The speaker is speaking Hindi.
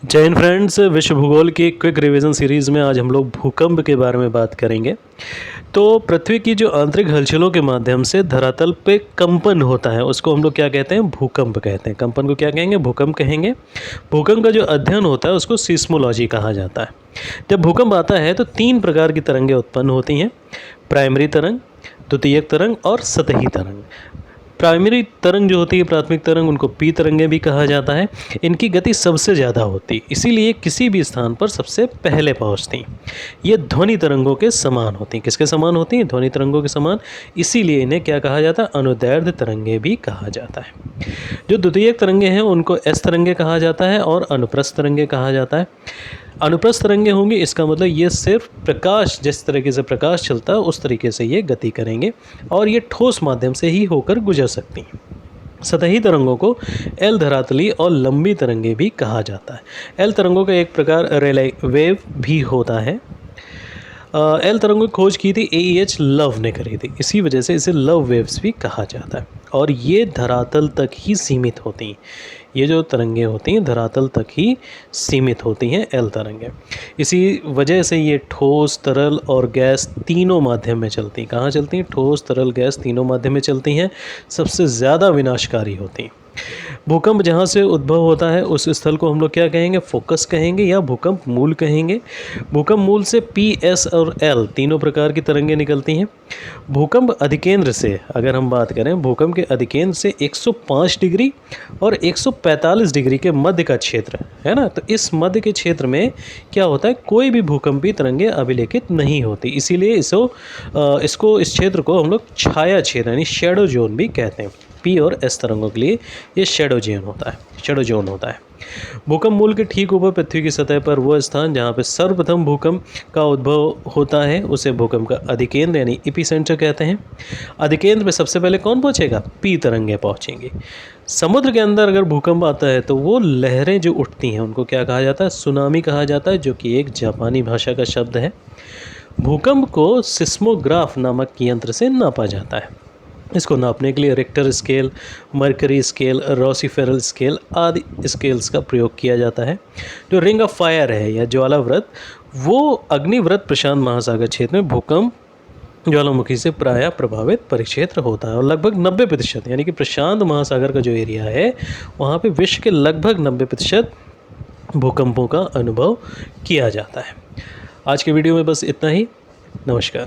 जय हिंद फ्रेंड्स, विश्व भूगोल की क्विक रिवीजन सीरीज़ में आज हम लोग भूकंप के बारे में बात करेंगे। तो पृथ्वी की जो आंतरिक हलचलों के माध्यम से धरातल पे कंपन होता है उसको हम लोग क्या कहते हैं? भूकंप कहते हैं। कंपन को क्या कहेंगे? भूकंप कहेंगे। भूकंप का जो अध्ययन होता है उसको सीस्मोलॉजी कहा जाता है। जब भूकंप आता है तो 3 प्रकार की तरंगें उत्पन्न होती हैं, प्राइमरी तरंग, द्वितीयक तरंग और सतही तरंग। प्राइमरी तरंग जो होती है, प्राथमिक तरंग, उनको पी तरंगें भी कहा जाता है। इनकी गति सबसे ज़्यादा होती, इसीलिए किसी भी स्थान पर सबसे पहले पहुंचती। ये ध्वनि तरंगों के समान होती। किसके समान होती हैं? ध्वनि तरंगों के समान। इसीलिए इन्हें क्या कहा जाता है? अनुदैर्ध्य तरंगें भी कहा जाता है। जो द्वितीयक तरंगें हैं उनको एस तरंगें कहा जाता है और अनुप्रस्थ तरंगें कहा जाता है। अनुप्रस्थ तरंगें होंगी, इसका मतलब ये सिर्फ प्रकाश, जिस तरीके से प्रकाश चलता है उस तरीके से ये गति करेंगे और ये ठोस माध्यम से ही होकर गुजर सकती हैं। सतही तरंगों को एल धरातली और लंबी तरंगें भी कहा जाता है। एल तरंगों का एक प्रकार रेले वेव भी होता है। एल तरंगों की खोज की थी AEH लव ने करी थी, इसी वजह से इसे लव वेव्स भी कहा जाता है और ये धरातल तक ही सीमित होती हैं। ये जो तरंगें होती हैं धरातल तक ही सीमित होती हैं, एल तरंगें। इसी वजह से ये ठोस, तरल और गैस तीनों माध्यम में चलती हैं। कहाँ चलती हैं? ठोस, तरल, गैस तीनों माध्यम में चलती हैं। सबसे ज़्यादा विनाशकारी होती हैं। भूकंप जहाँ से उद्भव होता है उस स्थल को हम लोग क्या कहेंगे? फोकस कहेंगे या भूकंप मूल कहेंगे। भूकंप मूल से P, S और L तीनों प्रकार की तरंगें निकलती हैं। भूकंप अधिकेंद्र से अगर हम बात करें, भूकंप के अधिकेंद्र से 105 डिग्री और 145 डिग्री के मध्य का क्षेत्र है ना, तो इस मध्य के क्षेत्र में क्या होता है? कोई भी भूकंपी तरंगें अभिलेखित नहीं होती। इसीलिए इस क्षेत्र को हम लोग छाया क्षेत्र यानी शेडो जोन भी कहते हैं। पी और एस तरंगों के लिए ये शेडो जोन होता है। भूकंप मूल के ठीक ऊपर पृथ्वी की सतह पर वह स्थान जहाँ पे सर्वप्रथम भूकंप का उद्भव होता है उसे भूकंप का अधिकेंद्र यानी एपिसेंटर कहते हैं। अधिकेंद्र में सबसे पहले कौन पहुँचेगा? पी तरंगें पहुँचेंगी। समुद्र के अंदर अगर भूकंप आता है तो वो लहरें जो उठती हैं उनको क्या कहा जाता है? सुनामी कहा जाता है, जो कि एक जापानी भाषा का शब्द है। भूकंप को सिस्मोग्राफ नामक यंत्र से नापा जाता है। इसको नापने के लिए Richter scale, mercury scale, Rossi Forel scale आदि स्केल्स का प्रयोग किया जाता है। जो रिंग ऑफ फायर है या ज्वालाव्रत, वो अग्निव्रत प्रशांत महासागर क्षेत्र में भूकंप ज्वालामुखी से प्रायः प्रभावित परिक्षेत्र होता है और लगभग 90% यानी कि प्रशांत महासागर का जो एरिया है वहाँ पे विश्व के लगभग 90% भूकंपों का अनुभव किया जाता है। आज के वीडियो में बस इतना ही। नमस्कार।